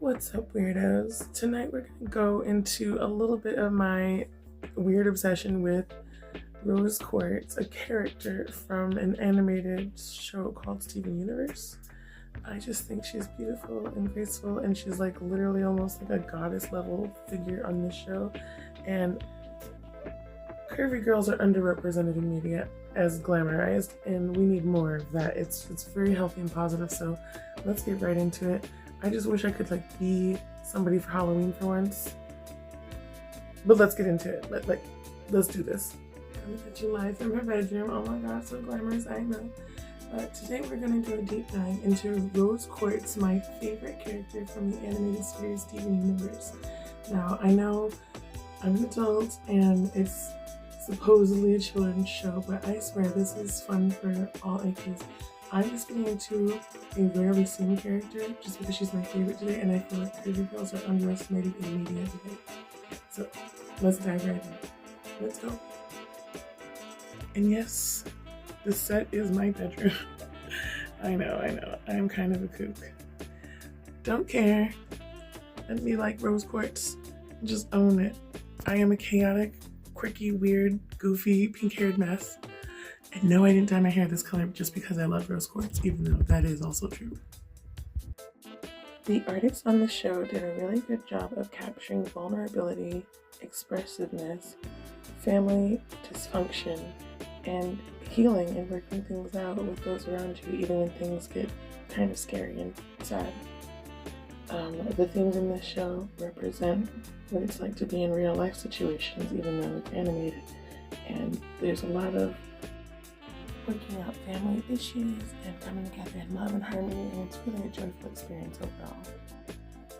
What's up, weirdos? Tonight we're gonna go into a little bit of my weird obsession with Rose Quartz, a character from an animated show called Steven Universe. I just think she's beautiful and graceful, and she's like literally almost like a goddess level figure on this show. And curvy girls are underrepresented in media as glamorized, and we need more of that. It's very healthy and positive, so let's get right into it. I just wish I could like be somebody for Halloween for once. But let's get into it. Let's do this. Coming at you live from her bedroom. Oh my god, so glamorous, I know. But today we're gonna do a deep dive into Rose Quartz, my favorite character from the animated series Steven Universe. Now, I know I'm an adult and it's supposedly a children's show, but I swear this is fun for all ages. I'm just getting into a rarely seen character just because she's my favorite today, and I feel like curvy girls are underestimated in media today. So let's dive right in. Let's go. And yes, the set is my bedroom. I know. I'm kind of a kook. Don't care. Let me like Rose Quartz. Just own it. I am a chaotic, quirky, weird, goofy, pink-haired mess. And no, I didn't dye my hair this color just because I love Rose Quartz, even though that is also true. The artists on the show did a really good job of capturing vulnerability, expressiveness, family dysfunction, and healing and working things out with those around you, even when things get kind of scary and sad. The themes in this show represent what it's like to be in real life situations, even though it's animated. And there's a lot of working out family issues and coming together in love and harmony, and it's really a joyful experience overall.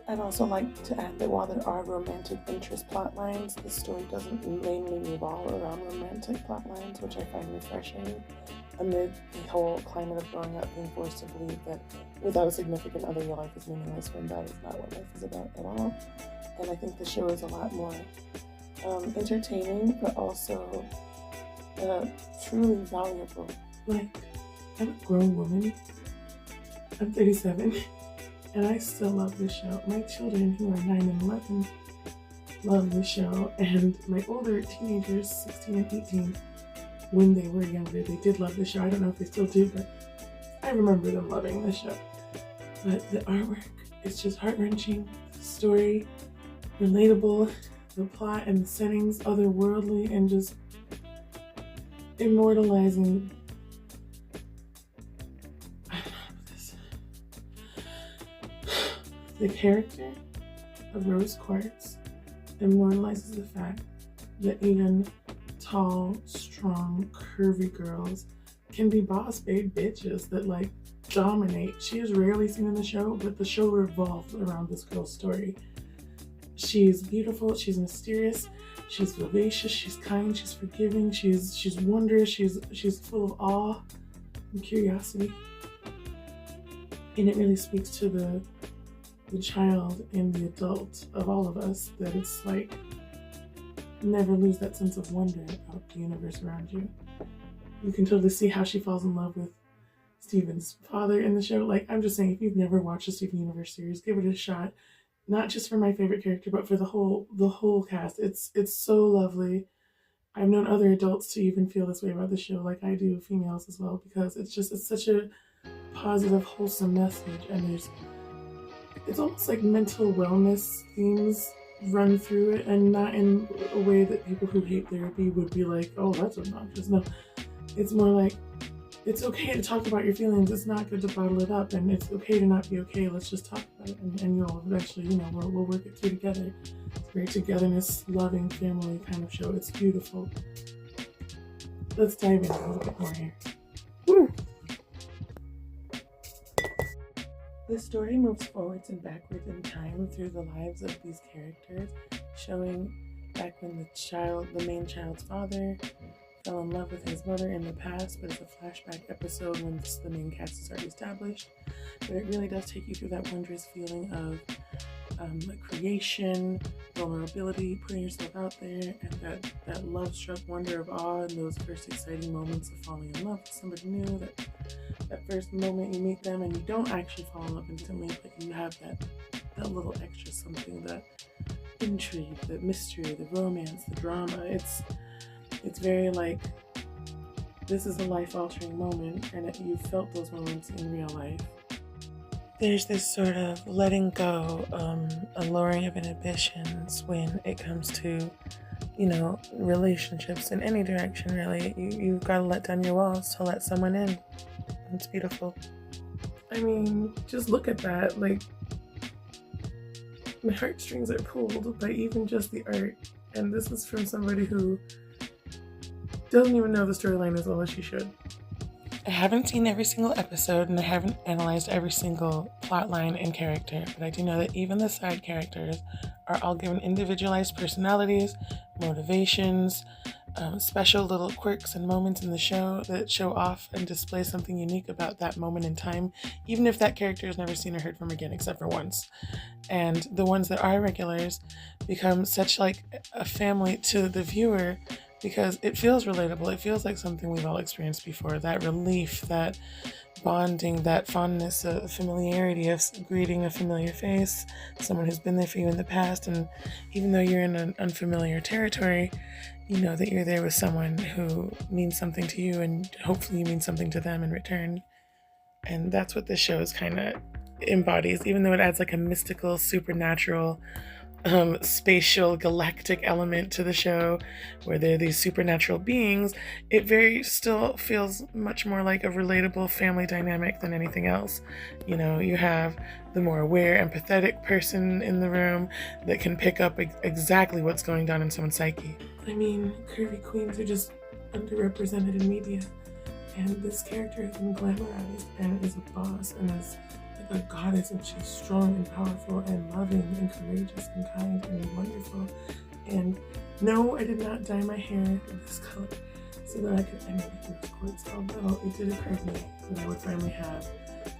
I'd also like to add that while there are romantic interest plot lines, the story doesn't mainly revolve around romantic plot lines, which I find refreshing amid the whole climate of growing up being forced to believe that without a significant other, your life is meaningless, when that is not what life is about at all. And I think the show is a lot more entertaining, but also truly valuable. Like, I'm a grown woman. I'm 37, and I still love this show. My children, who are 9 and 11, love this show, and my older teenagers, 16 and 18, when they were younger, they did love the show. I don't know if they still do, but I remember them loving the show. But the artwork is just heart-wrenching. The story, relatable. The plot and the settings, otherworldly, and just immortalizing. I don't know this. The character of Rose Quartz immortalizes the fact that even tall, strong, curvy girls can be boss babe bitches that like dominate. She is rarely seen in the show, but the show revolves around this girl's story. She's beautiful, she's mysterious, she's vivacious, she's kind, she's forgiving, she's wondrous, she's full of awe and curiosity. And it really speaks to the child and the adult of all of us, that it's like, never lose that sense of wonder about the universe around you. You can totally see how she falls in love with Steven's father in the show. Like, I'm just saying, if you've never watched the Steven Universe series, give it a shot. Not just for my favorite character, but for the whole cast. It's so lovely. I've known other adults to even feel this way about the show, like I do, females as well, because it's such a positive, wholesome message, and it's almost like mental wellness themes run through it, and not in a way that people who hate therapy would be like, oh, that's obnoxious. No, it's more like, it's okay to talk about your feelings. It's not good to bottle it up, and it's okay to not be okay. Let's just talk about it, and you'll eventually, we'll work it through together. It's a very togetherness, loving family kind of show. It's beautiful. Let's dive in a little bit more here. Woo! The story moves forwards and backwards in time through the lives of these characters, showing back when the main child's father fell in love with his mother in the past, but it's a flashback episode when the main cast is already established. But it really does take you through that wondrous feeling of creation, vulnerability, putting yourself out there, and that love-struck wonder of awe, and those first exciting moments of falling in love with somebody new, that first moment you meet them and you don't actually fall in love instantly, but you have that that little extra something, the intrigue, the mystery, the romance, the drama. It's very like, this is a life-altering moment, and you felt those moments in real life. There's this sort of letting go, a lowering of inhibitions when it comes to, relationships in any direction, really. You've got to let down your walls to let someone in. It's beautiful. I mean, just look at that. Like, my heartstrings are pulled by even just the art. And this is from somebody who doesn't even know the storyline as well as she should. I haven't seen every single episode, and I haven't analyzed every single plot line and character, but I do know that even the side characters are all given individualized personalities, motivations, special little quirks and moments in the show that show off and display something unique about that moment in time, even if that character is never seen or heard from again, except for once. And the ones that are regulars become such like a family to the viewer, because it feels relatable. It feels like something we've all experienced before. That relief, that bonding, that fondness, familiarity of greeting a familiar face, someone who's been there for you in the past. And even though you're in an unfamiliar territory, you know that you're there with someone who means something to you, and hopefully you mean something to them in return. And that's what this show is kind of embodies, even though it adds like a mystical, supernatural, spatial, galactic element to the show, where there are these supernatural beings. It very still feels much more like a relatable family dynamic than anything else. You have the more aware, empathetic person in the room that can pick up exactly what's going on in someone's psyche. I mean, curvy queens are just underrepresented in media, and this character has been glamorized and is a boss and is a goddess, and she's strong and powerful and loving and courageous and kind and wonderful. And no, I did not dye my hair this color so that I could emulate Rose Quartz, although it did occur to me that I would finally have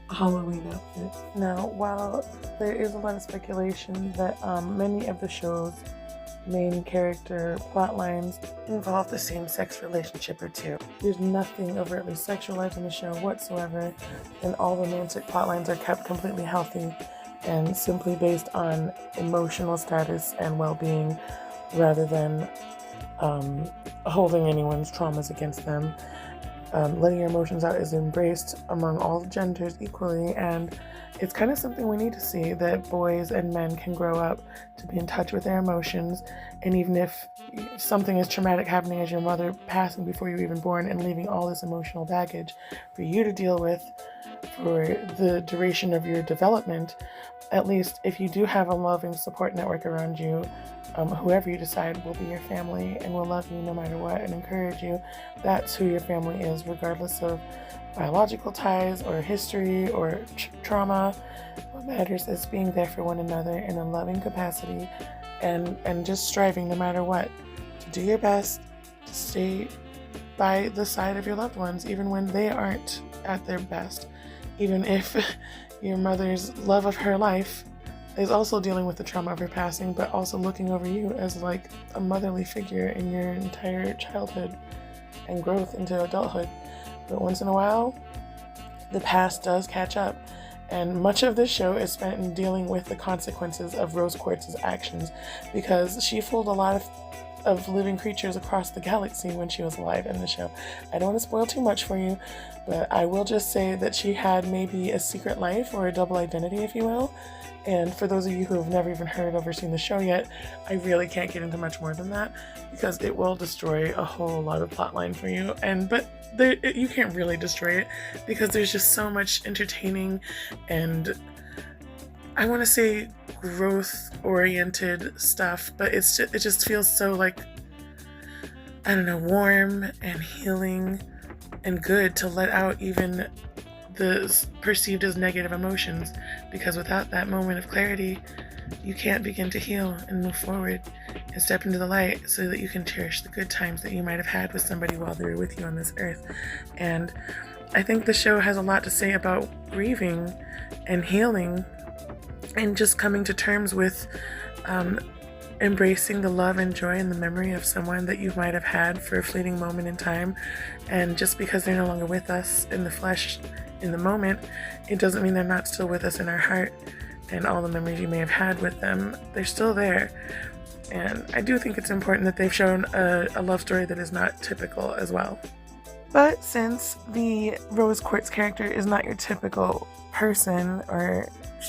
a Halloween outfit. Now, while there is a lot of speculation that many of the show's main character plot lines involve the same-sex relationship or two, there's nothing overtly sexualized in the show whatsoever, and all romantic plot lines are kept completely healthy and simply based on emotional status and well-being, rather than holding anyone's traumas against them. Letting your emotions out is embraced among all genders equally, and it's kind of something we need to see, that boys and men can grow up to be in touch with their emotions. And even if something is traumatic happening as your mother passing before you were even born and leaving all this emotional baggage for you to deal with for the duration of your development, at least if you do have a loving support network around you, whoever you decide will be your family and will love you no matter what and encourage you, that's who your family is, regardless of biological ties or history or trauma. What matters is being there for one another in a loving capacity, and just striving no matter what to do your best to stay by the side of your loved ones, even when they aren't at their best. Even if your mother's love of her life is also dealing with the trauma of her passing, but also looking over you as like a motherly figure in your entire childhood and growth into adulthood. But once in a while, the past does catch up, and much of this show is spent in dealing with the consequences of Rose Quartz's actions, because she fooled a lot of living creatures across the galaxy when she was alive in the show. I don't want to spoil too much for you, but I will just say that she had maybe a secret life or a double identity, if you will. And for those of you who have never even heard of or seen the show yet, I really can't get into much more than that, because it will destroy a whole lot of plotline for you. But you can't really destroy it, because there's just so much entertaining and, I want to say, growth-oriented stuff, but it just feels so like, I don't know, warm and healing and good to let out even the perceived as negative emotions, because without that moment of clarity, you can't begin to heal and move forward and step into the light so that you can cherish the good times that you might have had with somebody while they were with you on this earth. And I think the show has a lot to say about grieving and healing and just coming to terms with embracing the love and joy and the memory of someone that you might have had for a fleeting moment in time. And just because they're no longer with us in the flesh in the moment, it doesn't mean they're not still with us in our heart. and all the memories you may have had with them, they're still there. And I do think it's important that they've shown a love story that is not typical as well. But since the Rose Quartz character is not your typical person or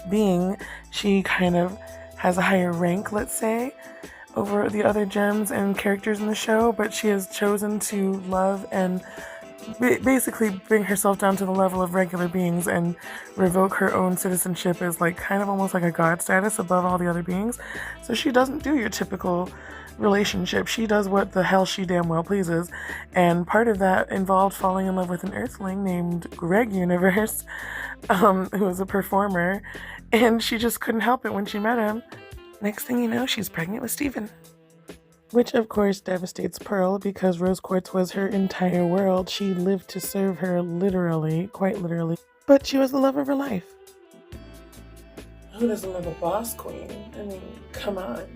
being, she kind of has a higher rank, let's say, over the other gems and characters in the show, but she has chosen to love and basically bring herself down to the level of regular beings and revoke her own citizenship as like kind of almost like a god status above all the other beings. So she doesn't do your typical relationship. She does what the hell she damn well pleases, and part of that involved falling in love with an earthling named Greg Universe, who was a performer, and she just couldn't help it when she met him. Next thing you know, she's pregnant with Steven. Which of course devastates Pearl because Rose Quartz was her entire world. She lived to serve her literally, quite literally. But she was the love of her life. Who doesn't love a boss queen? I mean, come on.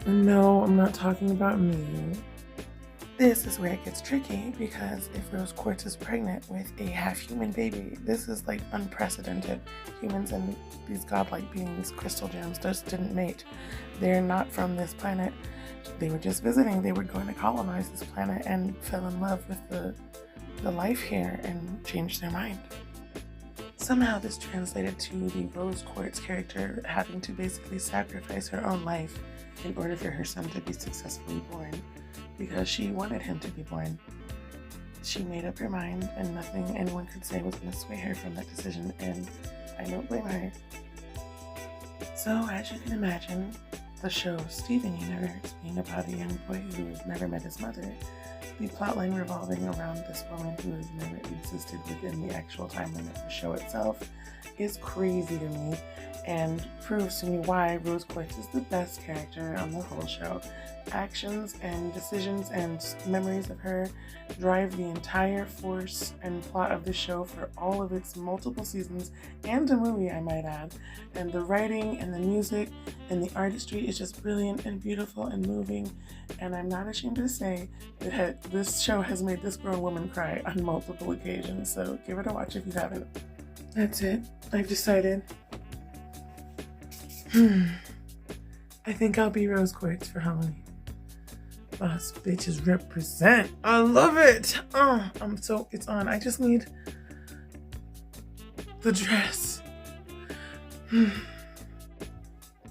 No, I'm not talking about me. This is where it gets tricky because if Rose Quartz is pregnant with a half-human baby, this is like unprecedented. Humans and these godlike beings, crystal gems, just didn't mate. They're not from this planet. They were just visiting. They were going to colonize this planet and fell in love with the life here and changed their mind. Somehow this translated to the Rose Quartz character having to basically sacrifice her own life in order for her son to be successfully born, because she wanted him to be born. She made up her mind, and nothing anyone could say was going to sway her from that decision, and I don't blame her. So, as you can imagine, the show Steven Universe being about a young boy who has never met his mother, the plotline revolving around this woman who has never existed within the actual timeline of the show itself is crazy to me and proves to me why Rose Quartz is the best character on the whole show. Actions and decisions and memories of her drive the entire force and plot of the show for all of its multiple seasons and a movie, I might add. And the writing and the music and the artistry is just brilliant and beautiful and moving. And I'm not ashamed to say that this show has made this grown woman cry on multiple occasions. So give it a watch if you haven't. That's it. I've decided. I think I'll be Rose Quartz for Halloween. Boss bitches represent. I love it. It's on. I just need the dress.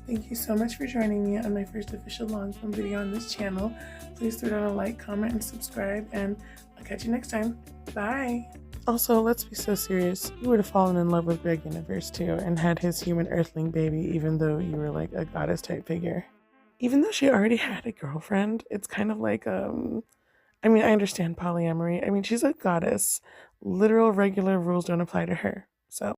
Thank you so much for joining me on my first official long form video on this channel. Please throw down a like, comment, and subscribe, and I'll catch you next time. Bye. Also, let's be so serious. You would have fallen in love with Greg Universe too and had his human earthling baby even though you were like a goddess type figure. Even though she already had a girlfriend, it's kind of like, I understand polyamory. I mean, she's a goddess. Literal regular rules don't apply to her. So